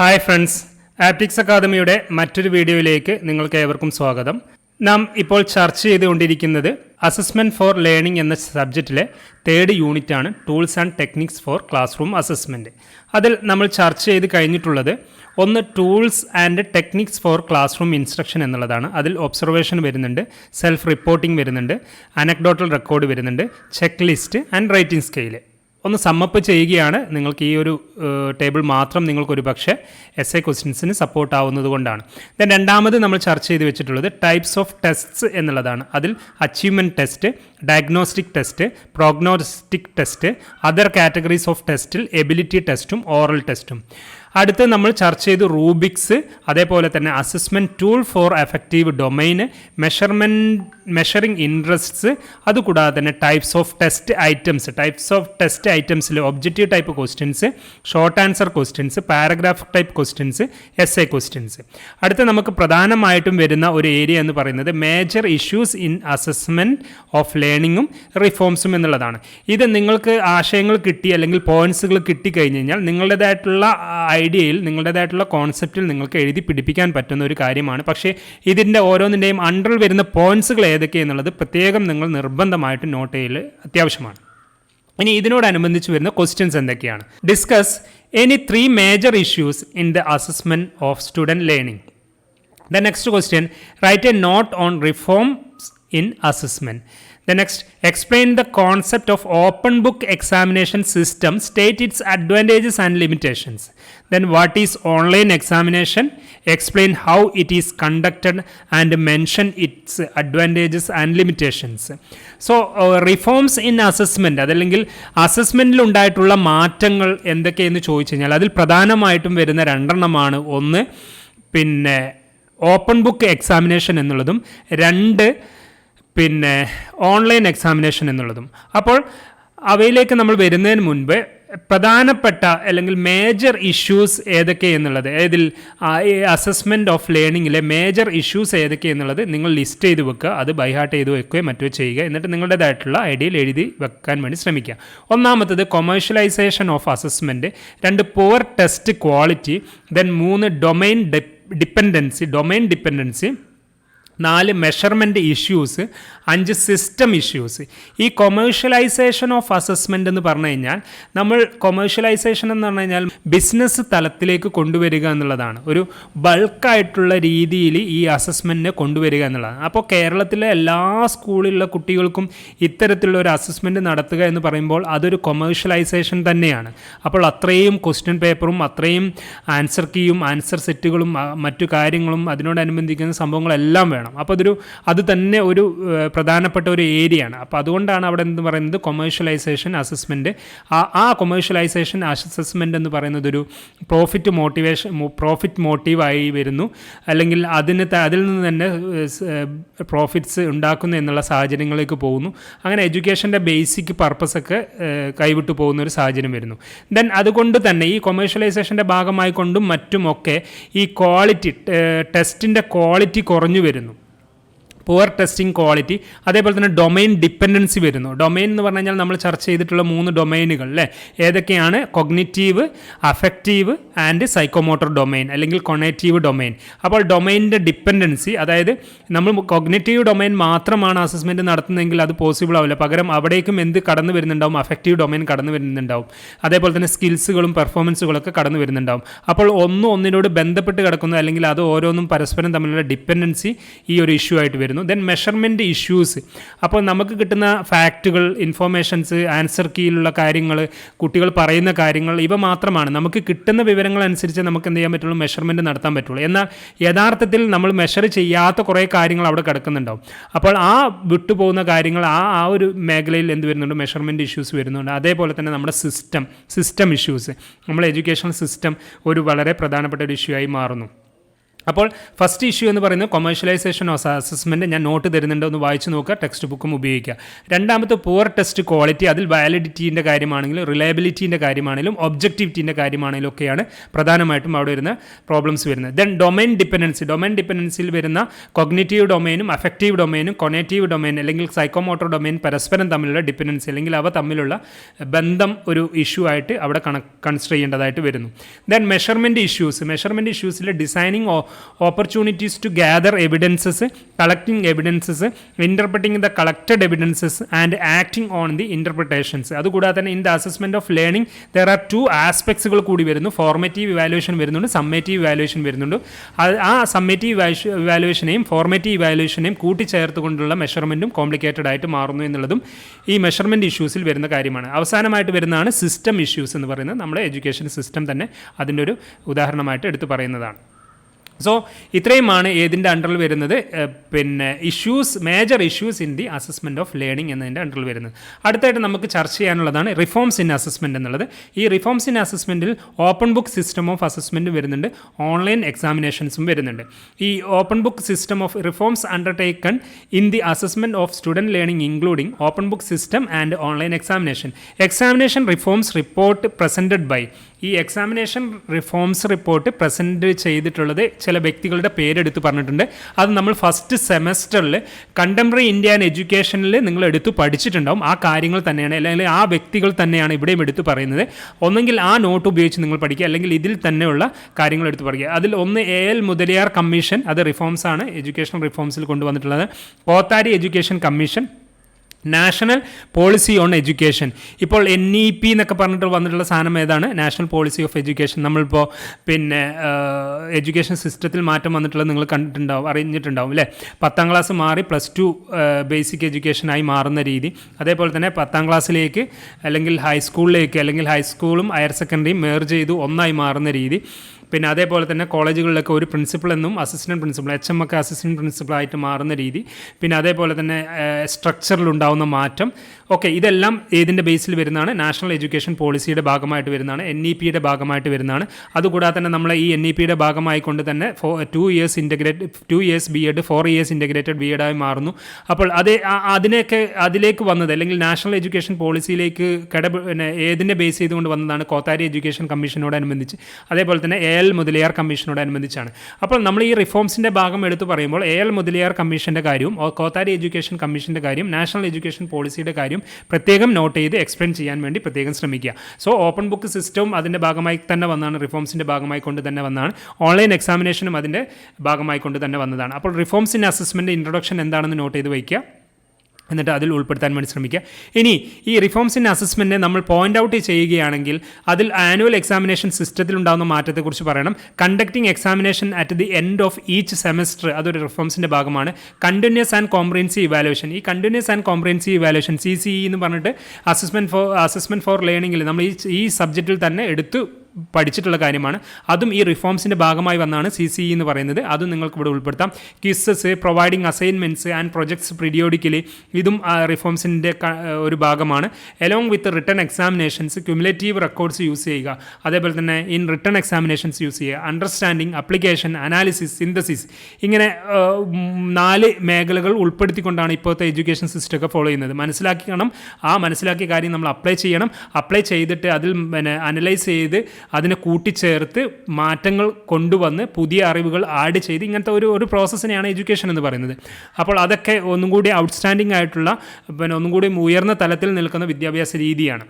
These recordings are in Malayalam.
ഹായ് ഫ്രണ്ട്സ്, ആപ്റ്റിക്സ് അക്കാദമിയുടെ മറ്റൊരു വീഡിയോയിലേക്ക് നിങ്ങൾക്ക് ഏവർക്കും സ്വാഗതം. നാം ഇപ്പോൾ ചർച്ച ചെയ്തുകൊണ്ടിരിക്കുന്നത് അസസ്മെൻറ്റ് ഫോർ ലേണിംഗ് എന്ന സബ്ജക്റ്റിലെ 3rd യൂണിറ്റാണ്, tools and techniques for class room assessment. അതിൽ നമ്മൾ ചർച്ച ചെയ്ത് കഴിഞ്ഞിട്ടുള്ളത് ഒന്ന് tools and techniques for class room instruction എന്നുള്ളതാണ്. അതിൽ ഒബ്സർവേഷൻ വരുന്നുണ്ട്, സെൽഫ് റിപ്പോർട്ടിംഗ് വരുന്നുണ്ട്, അനക്ഡോട്ടൽ റെക്കോർഡ് വരുന്നുണ്ട്, check list and rating scale. ഒന്ന് സമ്മപ്പ് ചെയ്യുകയാണ്. നിങ്ങൾക്ക് ഈ ഒരു ടേബിൾ മാത്രം നിങ്ങൾക്കൊരു പക്ഷേ എസ് ക്വസ്റ്റ്യൻസിന് സപ്പോർട്ട് ആവുന്നത് കൊണ്ടാണ്. രണ്ടാമത് നമ്മൾ ചർച്ച ചെയ്ത് വെച്ചിട്ടുള്ളത് ടൈപ്സ് ഓഫ് ടെസ്റ്റ്സ് എന്നുള്ളതാണ്. അതിൽ achievement test, diagnostic test, prognostic test, other categories of ടെസ്റ്റിൽ എബിലിറ്റി ടെസ്റ്റും ഓറൽ ടെസ്റ്റും. അടുത്ത് നമ്മൾ ചർച്ച ചെയ്തു റൂബിക്സ്, അതേപോലെ തന്നെ assessment tool for effective domain, measuring interests, അതുകൂടാതെ തന്നെ ടൈപ്സ് ഓഫ് ടെസ്റ്റ് ഐറ്റംസിൽ objective type questions, short answer questions, paragraph type questions, essay questions. അടുത്ത് നമുക്ക് പ്രധാനമായിട്ടും വരുന്ന ഒരു ഏരിയ എന്ന് പറയുന്നത് major issues in assessment of ലേണിങ്ങും റിഫോംസും എന്നുള്ളതാണ്. ഇത് നിങ്ങൾക്ക് ആശയങ്ങൾ കിട്ടി അല്ലെങ്കിൽ പോയിന്റ്സുകൾ കിട്ടിക്കഴിഞ്ഞ് കഴിഞ്ഞാൽ നിങ്ങളുടേതായിട്ടുള്ള ഐഡിയയിൽ, നിങ്ങളുടേതായിട്ടുള്ള കോൺസെപ്റ്റിൽ നിങ്ങൾക്ക് എഴുതി പിടിപ്പിക്കാൻ പറ്റുന്ന ഒരു കാര്യമാണ്. പക്ഷേ ഇതിൻ്റെ ഓരോന്നിൻ്റെയും അണ്ടറിൽ വരുന്ന പോയിന്റ്സുകൾ ഏതൊക്കെയെന്നുള്ളത് പ്രത്യേകം നിങ്ങൾ നിർബന്ധമായിട്ട് നോട്ട് ചെയ്യൽ അത്യാവശ്യമാണ്. ഇനി ഇതിനോടനുബന്ധിച്ച് വരുന്ന ക്വസ്റ്റ്യൻസ് എന്തൊക്കെയാണ്? Discuss any 3 major issues in the assessment of student learning. The next question, write a note on reforms in assessment. The next, explain the concept of open book examination system, state its advantages and limitations. Then what is online examination? Explain how it is conducted and mention its advantages and limitations. So reforms in assessment, അതല്ലെങ്കിൽ അസസ്മെൻറ്റിൽ ഉണ്ടായിട്ടുള്ള മാറ്റങ്ങൾ എന്തൊക്കെയെന്ന് ചോദിച്ചു കഴിഞ്ഞാൽ അതിൽ പ്രധാനമായിട്ടും വരുന്ന 2 എണ്ണമാണ്. ഒന്ന് ഓപ്പൺ ബുക്ക് എക്സാമിനേഷൻ എന്നുള്ളതും 2 ഓൺലൈൻ എക്സാമിനേഷൻ എന്നുള്ളതും. അപ്പോൾ അവയിലേക്ക് നമ്മൾ വരുന്നതിന് മുൻപ് പ്രധാനപ്പെട്ട അല്ലെങ്കിൽ മേജർ ഇഷ്യൂസ് ഏതൊക്കെയെന്നുള്ളത്, ഇതിൽ അസസ്മെൻറ്റ് ഓഫ് ലേണിങ്ങിലെ മേജർ ഇഷ്യൂസ് ഏതൊക്കെയെന്നുള്ളത് നിങ്ങൾ ലിസ്റ്റ് ചെയ്ത് വെക്കുക. അത് ബൈഹാർട്ട് ചെയ്ത് വെക്കുകയോ മറ്റോ ചെയ്യുക. എന്നിട്ട് നിങ്ങളുടേതായിട്ടുള്ള ഐഡിയയിൽ എഴുതി വെക്കാൻ വേണ്ടി ശ്രമിക്കുക. ഒന്നാമത്തത് commercialisation of assessment, 2 poor test quality, 3 domain dependency, 4 measurement issues, 5 system issues. ഈ കൊമേഴ്ഷ്യലൈസേഷൻ ഓഫ് അസസ്മെൻ്റ് എന്ന് പറഞ്ഞു കഴിഞ്ഞാൽ കൊമേഴ്ഷ്യലൈസേഷൻ എന്ന് പറഞ്ഞു കഴിഞ്ഞാൽ ബിസിനസ് തലത്തിലേക്ക് കൊണ്ടുവരിക എന്നുള്ളതാണ്. ഒരു ബൾക്കായിട്ടുള്ള രീതിയിൽ ഈ അസസ്മെൻറ്റിനെ കൊണ്ടുവരിക എന്നുള്ളതാണ്. അപ്പോൾ കേരളത്തിലെ എല്ലാ സ്കൂളിലുള്ള കുട്ടികൾക്കും ഇത്തരത്തിലുള്ള ഒരു അസസ്മെൻറ്റ് നടത്തുക എന്ന് പറയുമ്പോൾ അതൊരു കൊമേഴ്ഷ്യലൈസേഷൻ തന്നെയാണ്. അപ്പോൾ അത്രയും ക്വസ്റ്റ്യൻ പേപ്പറും അത്രയും ആൻസർ കീയും ആൻസർ സെറ്റുകളും മറ്റു കാര്യങ്ങളും അതിനോടനുബന്ധിക്കുന്ന സംഭവങ്ങളെല്ലാം വേണം. അപ്പോൾ അത് തന്നെ ഒരു പ്രധാനപ്പെട്ട ഒരു ഏരിയയാണ്. അപ്പോൾ അതുകൊണ്ടാണ് അവിടെ എന്ത് പറയുന്നത് കൊമേഴ്ഷ്യലൈസേഷൻ അസസ്മെൻറ്റ്. ആ കൊമേഴ്ഷ്യലൈസേഷൻ അസസ്മെൻറ്റ് എന്ന് പറയുന്നത് ഒരു പ്രോഫിറ്റ് മോട്ടീവായി വരുന്നു, അല്ലെങ്കിൽ അതിൽ നിന്ന് തന്നെ പ്രോഫിറ്റ്സ് ഉണ്ടാക്കുന്നു എന്നുള്ള സാഹചര്യങ്ങളിലേക്ക് പോകുന്നു. അങ്ങനെ എഡ്യൂക്കേഷൻ്റെ ബേസിക് പർപ്പസൊക്കെ കൈവിട്ടു പോകുന്ന ഒരു സാഹചര്യം വരുന്നു. അതുകൊണ്ട് തന്നെ ഈ കൊമേഴ്ഷ്യലൈസേഷൻ്റെ ഭാഗമായിക്കൊണ്ടും മറ്റുമൊക്കെ ഈ ക്വാളിറ്റി, ടെസ്റ്റിൻ്റെ ക്വാളിറ്റി കുറഞ്ഞു വരുന്നു. പുവർ ടെസ്റ്റിംഗ് ക്വാളിറ്റി, അതേപോലെ തന്നെ ഡൊമൈൻ ഡിപ്പെൻഡൻസി വരുന്നു. ഡൊമൈൻ എന്ന് പറഞ്ഞു കഴിഞ്ഞാൽ നമ്മൾ ചർച്ച ചെയ്തിട്ടുള്ള 3 ഡൊമൈനുകൾ അല്ലേ, ഏതൊക്കെയാണ്? Cognitive, affective and psychomotor domain, അല്ലെങ്കിൽ കൊണേറ്റീവ് ഡൊമൈൻ. അപ്പോൾ ഡൊമൈനിൻ്റെ ഡിപ്പെൻഡൻസി, അതായത് നമ്മൾ കൊഗ്നിറ്റീവ് ഡൊമൈൻ മാത്രമാണ് അസസ്മെൻറ്റ് നടത്തുന്നതെങ്കിൽ അത് പോസിബിൾ ആവില്ല. പകരം അവിടേക്കും കടന്നു വരുന്നുണ്ടാവും, അഫക്റ്റീവ് ഡൊമൈൻ കടന്നു വരുന്നുണ്ടാവും, അതേപോലെ തന്നെ സ്കിൽസുകളും പെർഫോമൻസുകളൊക്കെ കടന്നു വരുന്നുണ്ടാവും. അപ്പോൾ ഒന്നിനോട് ബന്ധപ്പെട്ട് കിടക്കുന്നു, അല്ലെങ്കിൽ അത് ഓരോന്നും പരസ്പരം തമ്മിലുള്ള ഡിപ്പെൻഡൻസി ഈ ഒരു ഇഷ്യൂ ആയിട്ട് വരുന്നു. മെഷർമെൻറ്റ് ഇഷ്യൂസ്, അപ്പോൾ നമുക്ക് കിട്ടുന്ന ഫാക്റ്റുകൾ, ഇൻഫോർമേഷൻസ്, ആൻസർ കീയിലുള്ള കാര്യങ്ങൾ, കുട്ടികൾ പറയുന്ന കാര്യങ്ങൾ, ഇവ മാത്രമാണ്. നമുക്ക് കിട്ടുന്ന വിവരങ്ങൾ അനുസരിച്ച് നമുക്ക് എന്ത് ചെയ്യാൻ പറ്റുള്ളൂ? മെഷർമെൻറ്റ് നടത്താൻ പറ്റുള്ളൂ. എന്നാൽ യഥാർത്ഥത്തിൽ നമ്മൾ മെഷർ ചെയ്യാത്ത കുറേ കാര്യങ്ങൾ അവിടെ കിടക്കുന്നുണ്ടാവും. അപ്പോൾ ആ വിട്ടുപോകുന്ന കാര്യങ്ങൾ ആ ഒരു മേഖലയിൽ എന്ത് വരുന്നുണ്ട്? മെഷർമെൻറ്റ് ഇഷ്യൂസ് വരുന്നുണ്ട്. അതേപോലെ തന്നെ നമ്മുടെ സിസ്റ്റം ഇഷ്യൂസ്, നമ്മുടെ എഡ്യൂക്കേഷണൽ സിസ്റ്റം ഒരു വളരെ പ്രധാനപ്പെട്ട ഒരു ഇഷ്യൂ ആയി മാറുന്നു. അപ്പോൾ ഫസ്റ്റ് ഇഷ്യൂ എന്ന് പറയുന്നത് കൊമേഴ്ഷ്യലൈസേഷൻ ഓഫ് അസസ്മെൻറ്റ്. ഞാൻ നോട്ട് തരുന്നുണ്ട്, ഒന്ന് വായിച്ച് നോക്കുക, ടെക്സ്റ്റ് ബുക്കും ഉപയോഗിക്കുക. രണ്ടാമത്തെ പുവർ ടെസ്റ്റ് ക്വാളിറ്റി. അതിൽ വാലിഡിറ്റീൻ്റെ കാര്യമാണെങ്കിലും റിലയബിലിറ്റീൻ്റെ കാര്യമാണെങ്കിലും ഒബ്ജക്റ്റിവിറ്റീൻ്റെ കാര്യമാണെങ്കിലും ഒക്കെയാണ് പ്രധാനമായിട്ടും അവിടെ വരുന്ന പ്രോബ്ലംസ് വരുന്നത്. Then domain dependency. ഡൊമൈൻ ഡിപ്പെൻഡൻസിയിൽ വരുന്ന കൊഗ്നിറ്റീവ് ഡൊമൈനും അഫക്റ്റീവ് ഡൊമൈനും കൊനേറ്റീവ് ഡൊമൈൻ അല്ലെങ്കിൽ സൈക്കോമോട്ടർ ഡൊമൈൻ പരസ്പരം തമ്മിലുള്ള ഡിപ്പെൻഡൻസി അല്ലെങ്കിൽ അവ തമ്മിലുള്ള ബന്ധം ഒരു ഇഷ്യൂ ആയിട്ട് അവിടെ കൺസിഡർ ചെയ്യേണ്ടതായിട്ട് വരുന്നു. Then measurement issues. മെഷർമെൻറ്റ് ഇഷ്യൂസിൽ designing opportunities to gather evidences, collecting evidences, interpreting the collected evidences and acting on the interpretations. അതുകൂടാതെ തന്നെ in the assessment of learning there are two aspects കൂടി വരുന്നു. ഫോർമേറ്റീവ് ഇവാലുവേഷൻ വരുന്നുണ്ട്, സമ്മേറ്റീവ് ഇവാലുവേഷൻ വരുന്നുണ്ട്. ആ സമ്മേറ്റീവ് ഇവാലുവേഷനെയും ഫോർമേറ്റീവ് ഇവാലുവേഷനെയും കൂട്ടിച്ചേർത്തുകൊണ്ടുള്ള മെഷർമെൻറ്റും കോംപ്ലിക്കേറ്റഡ് ആയിട്ട് മാറുന്നു എന്നുള്ളതും ഈ മെഷർമെൻറ്റ് ഇഷ്യൂസിൽ വരുന്ന കാര്യമാണ്. അവസാനമായിട്ട് വരുന്നതാണ് സിസ്റ്റം ഇഷ്യൂസ് എന്ന് പറയുന്നത്. നമ്മുടെ എഡ്യൂക്കേഷൻ സിസ്റ്റം തന്നെ അതിൻ്റെ ഒരു ഉദാഹരണമായിട്ട് എടുത്തു പറയുന്നതാണ്. സോ ഇത്രയുമാണ് ഏതിൻ്റെ അണ്ടറിൽ വരുന്നത്, പിന്നെ major issues in the assessment of learning എന്നതിൻ്റെ അണ്ടറിൽ വരുന്നത്. അടുത്തായിട്ട് നമുക്ക് ചർച്ച ചെയ്യാനുള്ളതാണ് റിഫോംസ് ഇൻ അസസ്മെൻറ്റ് എന്നുള്ളത്. ഈ റിഫോംസ് ഇൻ അസസ്മെൻറ്റിൽ open book system of assessment വരുന്നുണ്ട്, ഓൺലൈൻ എക്സാമിനേഷൻസും വരുന്നുണ്ട്. ഈ open book system of reforms undertaken in the assessment of student learning including open book system and online examination reforms report presented by. ഈ എക്സാമിനേഷൻ റിഫോംസ് റിപ്പോർട്ട് പ്രസൻറ്റ് ചെയ്തിട്ടുള്ളത് ചില വ്യക്തികളുടെ പേരെടുത്ത് പറഞ്ഞിട്ടുണ്ട്. അത് നമ്മൾ ഫസ്റ്റ് സെമസ്റ്ററിൽ കണ്ടംപററി ഇന്ത്യൻ എഡ്യൂക്കേഷനിൽ നിങ്ങൾ എടുത്ത് പഠിച്ചിട്ടുണ്ടാവും. ആ കാര്യങ്ങൾ തന്നെയാണ്, അല്ലെങ്കിൽ ആ വ്യക്തികൾ തന്നെയാണ് ഇവിടെയും എടുത്ത് പറയുന്നത്. ഒന്നെങ്കിൽ ആ നോട്ട് ഉപയോഗിച്ച് നിങ്ങൾ പഠിക്കുക, അല്ലെങ്കിൽ ഇതിൽ തന്നെയുള്ള കാര്യങ്ങൾ എടുത്ത് പഠിക്കുക. അതിൽ ഒന്ന് AL മുതലിയാർ കമ്മീഷൻ, അത് റിഫോംസ് ആണ്, എഡ്യൂക്കേഷൻ റിഫോംസിൽ കൊണ്ടുവന്നിട്ടുള്ളത്. Kothari education commission, national policy on education. ഇപ്പോൾ NEP എന്നൊക്കെ പറഞ്ഞിട്ട് വന്നിട്ടുള്ള സാധനം ഏതാണ്? National policy of education. നമ്മളിപ്പോൾ പിന്നെ എഡ്യൂക്കേഷൻ സിസ്റ്റത്തിൽ മാറ്റം വന്നിട്ടുള്ളത് നിങ്ങൾ അറിഞ്ഞിട്ടുണ്ടാവും അല്ലേ? 10ാം ക്ലാസ് മാറി +2 ബേസിക് എഡ്യൂക്കേഷനായി മാറുന്ന രീതി. അതേപോലെ തന്നെ 10ാം ക്ലാസ്സിലേക്ക് അല്ലെങ്കിൽ ഹൈസ്കൂളിലേക്ക് അല്ലെങ്കിൽ ഹൈസ്കൂളും ഹയർ സെക്കൻഡറിയും മേർജ് ചെയ്ത് ഒന്നായി മാറുന്ന രീതി. പിന്നെ അതേപോലെ തന്നെ കോളേജുകളിലൊക്കെ ഒരു പ്രിൻസിപ്പൾ എന്നും അസിസ്റ്റൻറ്റ് പ്രിൻസിപ്പൾ HM ഒക്കെ അസിസ്റ്റൻറ്റ് പ്രിൻസിപ്പളായിട്ട് മാറുന്ന രീതി. പിന്നെ അതേപോലെ തന്നെ സ്ട്രക്ചറിലുണ്ടാവുന്ന മാറ്റം. ഓക്കെ, ഇതെല്ലാം ഏതിൻ്റെ ബേസിൽ വരുന്നതാണ്? നാഷണൽ എഡ്യൂക്കേഷൻ പോളിസിയുടെ ഭാഗമായിട്ട് വരുന്നതാണ്, NEPയുടെ ഭാഗമായിട്ട് വരുന്നതാണ്. അതുകൂടാതെ തന്നെ നമ്മൾ ഈ NEPയുടെ ഭാഗമായിക്കൊണ്ട് തന്നെ 2 years BEd 4 years integrated BEd ആയി മാറുന്നു. അപ്പോൾ അതിലേക്ക് വന്നത് അല്ലെങ്കിൽ നാഷണൽ എഡ്യൂക്കേഷൻ പോളിസിയിലേക്ക് ഏതിനെ ബേസ് ചെയ്തുകൊണ്ട് വന്നതാണ്? കോത്താരി എഡ്യൂക്കേഷൻ കമ്മീഷനോടനുബന്ധിച്ച്, അതേപോലെ തന്നെ AL മുതലിയാർ കമ്മീഷനോടനുബന്ധിച്ചാണ്. അപ്പോൾ നമ്മൾ ഈ റിഫോംസിൻ്റെ ഭാഗം എടുത്തു പറയുമ്പോൾ AL മുതലിയാർ കമ്മീഷൻ്റെ കാര്യവും കോത്താരി എഡ്യൂക്കേഷൻ കമ്മീഷൻ്റെ കാര്യം, നാഷണൽ എഡ്യൂക്കേഷൻ പോളിസിയുടെ കാര്യം പ്രത്യേകം നോട്ട് ചെയ്ത് എക്സ്പ്ലെയിൻ ചെയ്യാൻ വേണ്ടി പ്രത്യേകം ശ്രമിക്കുക. സോ ഓപ്പൺ ബുക്ക് സിസ്റ്റവും അതിൻ്റെ ഭാഗമായി തന്നെ വന്നതാണ്, റിഫോംസിൻ്റെ ഭാഗമായി കൊണ്ട് തന്നെ വന്നതാണ്. ഓൺലൈൻ എക്സാമിനേഷനും അതിൻ്റെ ഭാഗമായി കൊണ്ട് തന്നെ വന്നതാണ്. അപ്പോൾ റിഫോംസ് ഇൻ അസസ്മെൻറ്റ് ഇൻട്രൊഡക്ഷൻ എന്താണെന്ന് നോട്ട് ചെയ്ത് വയ്ക്കുക, എന്നിട്ട് അതിൽ ഉൾപ്പെടുത്താൻ വേണ്ടി ശ്രമിക്കുക. ഇനി ഈ റിഫോംസ് ഇൻ അസസ്മെൻറ്റ് നമ്മൾ പോയിൻ്റ് ഔട്ട് ചെയ്യുകയാണെങ്കിൽ അതിൽ ആനുവൽ എക്സാമിനേഷൻ സിസ്റ്റത്തിൽ ഉണ്ടാകുന്ന മാറ്റത്തെക്കുറിച്ച് പറയണം. Conducting examination at the end of each semester, അതൊരു റിഫോംസിൻ്റെ ഭാഗമാണ്. Continuous and comprehensive evaluation. ഈ continuous and comprehensive evaluation CCE എന്ന് പറഞ്ഞിട്ട് അസസ്മെൻറ്റ് ഫോർ ലേണിംഗിൽ നമ്മൾ ഈ സബ്ജക്റ്റിൽ തന്നെ എടുത്ത് പഠിച്ചിട്ടുള്ള കാര്യമാണ്. അതും ഈ റിഫോംസിൻ്റെ ഭാഗമായി വന്നാണ് CCE എന്ന് പറയുന്നത്. അതും നിങ്ങൾക്ക് ഇവിടെ ഉൾപ്പെടുത്താം. Quizzes, providing assignments and projects periodically, ഇതും റിഫോംസിൻ്റെ ഒരു ഭാഗമാണ്. Along with written examinations, cumulative records use ചെയ്യുക. അതേപോലെ തന്നെ ഇൻ റിട്ടൺ എക്സാമിനേഷൻസ് യൂസ് ചെയ്യുക. അണ്ടർസ്റ്റാൻഡിങ്, അപ്ലിക്കേഷൻ, അനാലിസിസ്, സിന്തസിസ്, ഇങ്ങനെ 4 മേഖലകൾ ഉൾപ്പെടുത്തിക്കൊണ്ടാണ് ഇപ്പോഴത്തെ എഡ്യൂക്കേഷൻ സിസ്റ്റമൊക്കെ ഫോളോ ചെയ്യുന്നത്. മനസ്സിലാക്കിയ കാര്യം നമ്മൾ അപ്ലൈ ചെയ്തിട്ട് അതിൽ അനലൈസ് ചെയ്ത് അതിനെ കൂട്ടിച്ചേർത്ത് മാറ്റങ്ങൾ കൊണ്ടുവന്ന് പുതിയ അറിവുകൾ ആഡ് ചെയ്ത് ഇങ്ങനത്തെ ഒരു പ്രോസസ്സിനെയാണ് എഡ്യൂക്കേഷൻ എന്ന് പറയുന്നത്. അപ്പോൾ അതൊക്കെ ഒന്നും കൂടി ഔട്ട്സ്റ്റാൻഡിംഗ് ആയിട്ടുള്ള ഒന്നും കൂടി ഉയർന്ന തലത്തിൽ നിൽക്കുന്ന വിദ്യാഭ്യാസ രീതിയാണ്.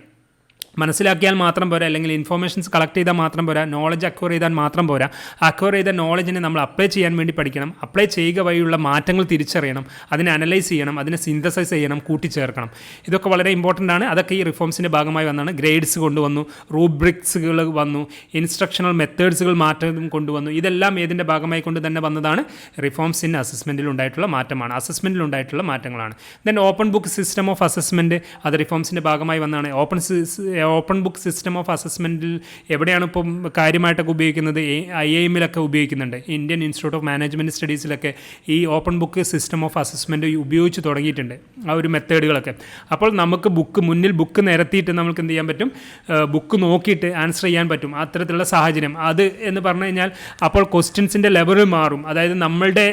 മനസ്സിലാക്കിയാൽ മാത്രം പോരാ, അല്ലെങ്കിൽ ഇൻഫോർമേഷൻസ് കളക്ട് ചെയ്താൽ മാത്രം പോരാ, നോളജ് അക്വയർ ചെയ്താൽ മാത്രം പോരാ. അക്വയർ ചെയ്ത നോളജിനെ നമ്മൾ അപ്ലൈ ചെയ്യാൻ വേണ്ടി പഠിക്കണം. അപ്ലൈ ചെയ്യുക വഴിയുള്ള മാറ്റങ്ങൾ തിരിച്ചറിയണം, അതിനെ അനലൈസ് ചെയ്യണം, അതിനെ സിന്തസൈസ് ചെയ്യണം, കൂട്ടിച്ചേർക്കണം. ഇതൊക്കെ വളരെ ഇമ്പോർട്ടൻ്റ് ആണ്. അതൊക്കെ ഈ റിഫോംസിൻ്റെ ഭാഗമായി വന്നാണ്. ഗ്രേഡ്സ് കൊണ്ടുവന്നു, റൂബ്രിക്സുകൾ വന്നു, ഇൻസ്ട്രക്ഷണൽ മെത്തേഡ്സുകൾ മാറ്റം കൊണ്ടുവന്നു. ഇതെല്ലാം ഏതിൻ്റെ ഭാഗമായി കൊണ്ട് തന്നെ വന്നതാണ്? റിഫോംസ് ഇൻ അസസ്മെൻറ്റിൽ ഉണ്ടായിട്ടുള്ള മാറ്റമാണ്, അസസ്മെൻറ്റിൽ ഉണ്ടായിട്ടുള്ള മാറ്റങ്ങളാണ്. Then open book system of assessment, അത് റിഫോംസിൻ്റെ ഭാഗമായി വന്നാണ്. ഓപ്പൺ ബുക്ക് സിസ്റ്റം ഓഫ് അസസ്മെൻറ്റിൽ എവിടെയാണ് ഇപ്പം കാര്യമായിട്ടൊക്കെ ഉപയോഗിക്കുന്നത്? IIM-ലൊക്കെ ഉപയോഗിക്കുന്നുണ്ട്. ഇന്ത്യൻ ഇൻസ്റ്റിറ്റ്യൂട്ട് ഓഫ് മാനേജ്മെൻറ്റ് സ്റ്റഡീസിലൊക്കെ ഈ open book system of assessment ഉപയോഗിച്ച് തുടങ്ങിയിട്ടുണ്ട്, ആ ഒരു മെത്തേഡുകളൊക്കെ. അപ്പോൾ നമുക്ക് മുന്നിൽ ബുക്ക് നിരത്തിയിട്ട് നമുക്ക് എന്ത് ചെയ്യാൻ പറ്റും? ബുക്ക് നോക്കിയിട്ട് ആൻസർ ചെയ്യാൻ പറ്റും. അത്തരത്തിലുള്ള സാഹചര്യം അത് എന്ന് പറഞ്ഞു കഴിഞ്ഞാൽ അപ്പോൾ ക്വസ്റ്റ്യൻസിൻ്റെ ലെവൽ മാറും. അതായത് നമ്മളുടെ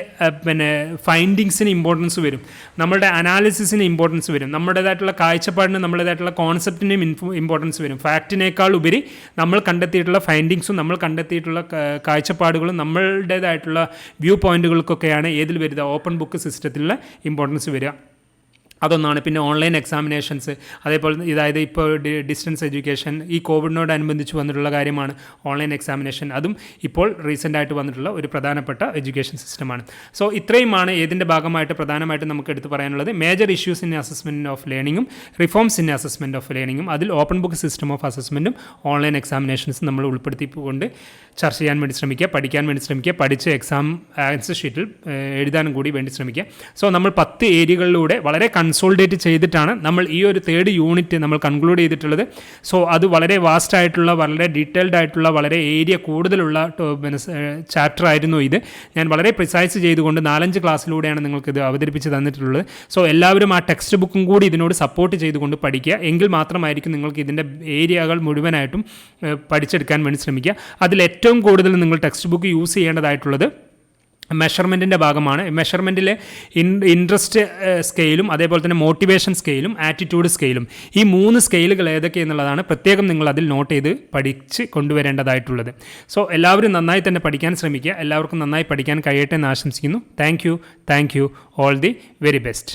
ഫൈൻഡിങ്സിന് ഇമ്പോർട്ടൻസ് വരും, നമ്മളുടെ അനാലിസിസിന് ഇമ്പോർട്ടൻസ് വരും, നമ്മുടേതായിട്ടുള്ള കാഴ്ചപ്പാടിന് നമ്മുടേതായിട്ടുള്ള കോൺസെപ്റ്റിനും ഇമ്പോർട്ടൻസ് വരും. ഫാക്റ്റിനേക്കാൾ ഉപരി നമ്മൾ കണ്ടെത്തിയിട്ടുള്ള ഫൈൻഡിങ്സും നമ്മൾ കണ്ടെത്തിയിട്ടുള്ള കാഴ്ചപ്പാടുകളും നമ്മളുടേതായിട്ടുള്ള വ്യൂ പോയിന്റുകൾക്കൊക്കെയാണ് ഏതിൽ വരിക? ഓപ്പൺ ബുക്ക് സിസ്റ്റത്തിലുള്ള ഇമ്പോർട്ടൻസ് വരിക. അതൊന്നാണ്. പിന്നെ ഓൺലൈൻ എക്സാമിനേഷൻസ്, അതേപോലെ അതായത് ഇപ്പോൾ ഡിസ്റ്റൻസ് എഡ്യൂക്കേഷൻ, ഈ കോവിഡിനോടനുബന്ധിച്ച് വന്നിട്ടുള്ള കാര്യമാണ് ഓൺലൈൻ എക്സാമിനേഷൻ. അതും ഇപ്പോൾ റീസെൻ്റായിട്ട് വന്നിട്ടുള്ള ഒരു പ്രധാനപ്പെട്ട എഡ്യൂക്കേഷൻ സിസ്റ്റമാണ്. സോ ഇത്രയുമാണ് ഇതിൻ്റെ ഭാഗമായിട്ട് പ്രധാനമായിട്ട് നമുക്ക് എടുത്ത് പറയാനുള്ളത്. Major issues in assessment of ലേണിങ്ങും റിഫോംസ് ഇൻ അസസ്മെൻറ്റ് ഓഫ് ലേണിങ്ങും, അതിൽ ഓപ്പൺ ബുക്ക് സിസ്റ്റം ഓഫ് അസസ്മെൻറ്റും ഓൺലൈൻ എക്സാമിനേഷൻസും നമ്മൾ ഉൾപ്പെടുത്തിക്കൊണ്ട് ചർച്ച ചെയ്യാൻ വേണ്ടി ശ്രമിക്കുക, പഠിക്കാൻ വേണ്ടി ശ്രമിക്കുക, പഠിച്ച് എക്സാം ആൻസർ ഷീറ്റിൽ എഴുതാനും കൂടി വേണ്ടി ശ്രമിക്കുക. സോ നമ്മൾ 10 ഏരിയകളിലൂടെ വളരെ കൺസോൾഡേറ്റ് ചെയ്തിട്ടാണ് നമ്മൾ ഈ ഒരു 3rd യൂണിറ്റ് നമ്മൾ കൺക്ലൂഡ് ചെയ്തിട്ടുള്ളത്. സോ അത് വളരെ വാസ്റ്റ് ആയിട്ടുള്ള, വളരെ ഡീറ്റെയിൽഡ് ആയിട്ടുള്ള, വളരെ ഏരിയ കൂടുതലുള്ള ചാപ്റ്റർ ആയിരുന്നു ഇത്. ഞാൻ വളരെ പ്രിസൈസ് ചെയ്തുകൊണ്ട് 4-5 ക്ലാസ്സിലൂടെയാണ് നിങ്ങൾക്കിത് അവതരിപ്പിച്ച് തന്നിട്ടുള്ളത്. സോ എല്ലാവരും ആ ടെക്സ്റ്റ് ബുക്കും കൂടി ഇതിനോട് സപ്പോർട്ട് ചെയ്തുകൊണ്ട് പഠിക്കുക. എങ്കിൽ മാത്രമായിരിക്കും നിങ്ങൾക്ക് ഇതിൻ്റെ ഏരിയകൾ മുഴുവനായിട്ടും പഠിച്ചെടുക്കാൻ വേണ്ടി ശ്രമിക്കുക. അതിൽ ഏറ്റവും കൂടുതൽ നിങ്ങൾ ടെക്സ്റ്റ് ബുക്ക് യൂസ് ചെയ്യേണ്ടതായിട്ടുള്ളത് മെഷർമെൻറ്റിൻ്റെ ഭാഗമാണ്. മെഷർമെൻറ്റിലെ ഇൻട്രസ്റ്റ് സ്കെയിലും അതേപോലെ തന്നെ മോട്ടിവേഷൻ സ്കെയിലും ആറ്റിറ്റ്യൂഡ് സ്കെയിലും, ഈ 3 സ്കെയിലുകൾ ഏതൊക്കെ എന്നുള്ളതാണ് പ്രത്യേകം നിങ്ങൾ അതിൽ നോട്ട് ചെയ്ത് പഠിച്ച് കൊണ്ടുവരേണ്ടതായിട്ടുള്ളത്. സോ എല്ലാവരും നന്നായി തന്നെ പഠിക്കാൻ ശ്രമിക്കുക. എല്ലാവർക്കും നന്നായി പഠിക്കാൻ കഴിയട്ടെ എന്ന് ആശംസിക്കുന്നു. Thank you. All the very best.